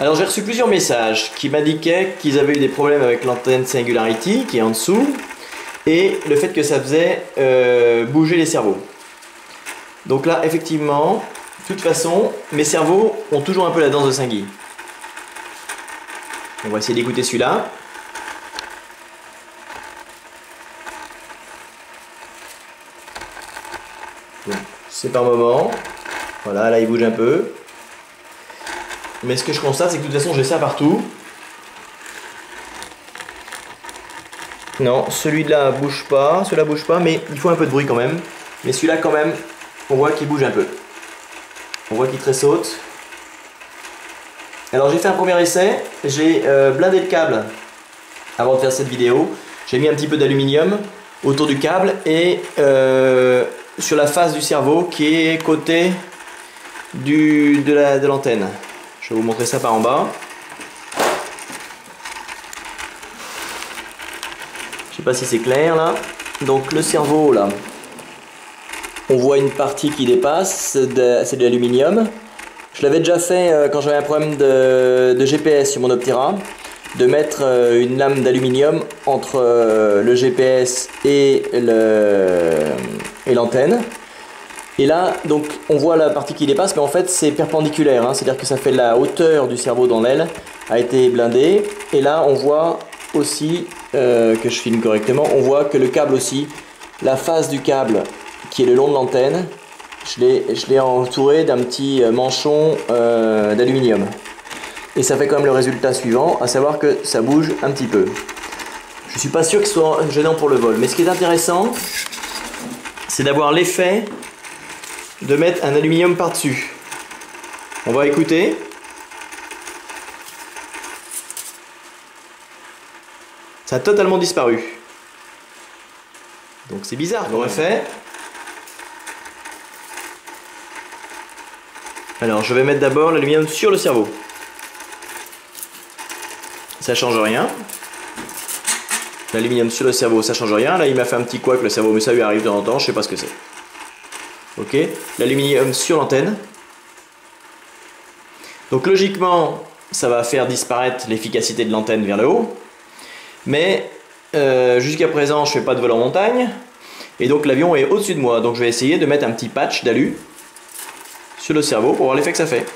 Alors j'ai reçu plusieurs messages qui m'indiquaient qu'ils avaient eu des problèmes avec l'antenne Singularity qui est en dessous et le fait que ça faisait bouger les cerveaux. Donc là effectivement, de toute façon, mes cerveaux ont toujours un peu la danse de Saint-Guy. On va essayer d'écouter celui-là. Bon, c'est par moment. Voilà, là il bouge un peu. Mais ce que je constate, c'est que de toute façon j'ai ça partout. Non, celui-là bouge pas, celui-là bouge pas, mais il faut un peu de bruit quand même. Mais celui-là quand même, on voit qu'il bouge un peu. On voit qu'il tressaute. Alors j'ai fait un premier essai, j'ai blindé le câble avant de faire cette vidéo. J'ai mis un petit peu d'aluminium autour du câble et sur la face du cerveau qui est côté de l'antenne. Je vais vous montrer ça par en bas. Je sais pas si c'est clair là. Donc le cerveau là, on voit une partie qui dépasse, c'est de l'aluminium. Je l'avais déjà fait quand j'avais un problème de GPS sur mon Optera, de mettre une lame d'aluminium entre le GPS et l'antenne. Et là, donc, on voit la partie qui dépasse, mais en fait, c'est perpendiculaire. Hein, c'est-à-dire que ça fait la hauteur du cerveau dans l'aile, a été blindée. Et là, on voit aussi, que je filme correctement, on voit que le câble aussi, la face du câble qui est le long de l'antenne, je l'ai entouré d'un petit manchon d'aluminium. Et ça fait quand même le résultat suivant, à savoir que ça bouge un petit peu. Je ne suis pas sûr que ce soit gênant pour le vol. Mais ce qui est intéressant, c'est d'avoir l'effet de mettre un aluminium par-dessus. On va écouter. Ça a totalement disparu. Donc c'est bizarre. On refait. Alors je vais mettre d'abord l'aluminium sur le cerveau. Ça change rien. L'aluminium sur le cerveau, ça change rien. Là il m'a fait un petit couac le cerveau, mais ça lui arrive de temps en temps, je sais pas ce que c'est. Ok, l'aluminium sur l'antenne. Donc logiquement, ça va faire disparaître l'efficacité de l'antenne vers le haut. Mais jusqu'à présent, je ne fais pas de vol en montagne. Et donc l'avion est au-dessus de moi. Donc je vais essayer de mettre un petit patch d'alu sur le cerveau pour voir l'effet que ça fait.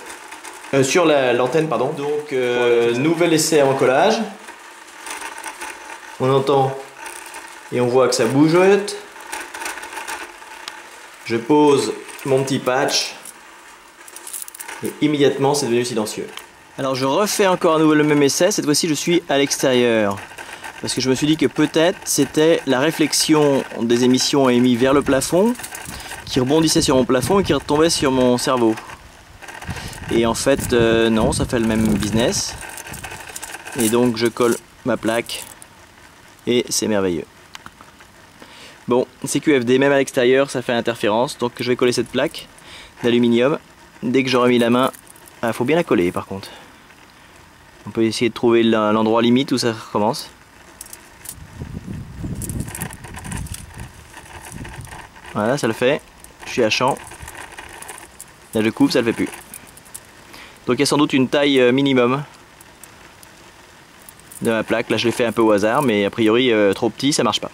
Sur l'antenne, pardon. Donc nouvel essai en collage. On entend et on voit que ça bougeote. Je pose mon petit patch et immédiatement c'est devenu silencieux. Alors je refais encore à nouveau le même essai, cette fois-ci je suis à l'extérieur. Parce que je me suis dit que peut-être c'était la réflexion des émissions émises vers le plafond qui rebondissait sur mon plafond et qui retombait sur mon cerveau. Et en fait non, ça fait le même business. Et donc je colle ma plaque et c'est merveilleux. Bon, CQFD, même à l'extérieur, ça fait interférence. Donc je vais coller cette plaque d'aluminium. Dès que j'aurai mis la main, il faut bien la coller par contre. On peut essayer de trouver l'endroit limite où ça recommence. Voilà, ça le fait. Je suis à champ. Là je coupe, ça le fait plus. Donc il y a sans doute une taille minimum de ma plaque. Là je l'ai fait un peu au hasard, mais a priori trop petit, ça marche pas.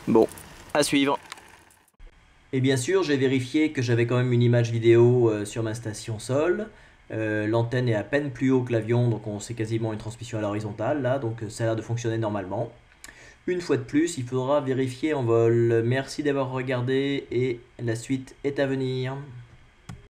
Bon, à suivre. Et bien sûr, j'ai vérifié que j'avais quand même une image vidéo sur ma station sol. L'antenne est à peine plus haut que l'avion, donc c'est quasiment une transmission à l'horizontale là, donc ça a l'air de fonctionner normalement. Une fois de plus, il faudra vérifier en vol. Merci d'avoir regardé et la suite est à venir.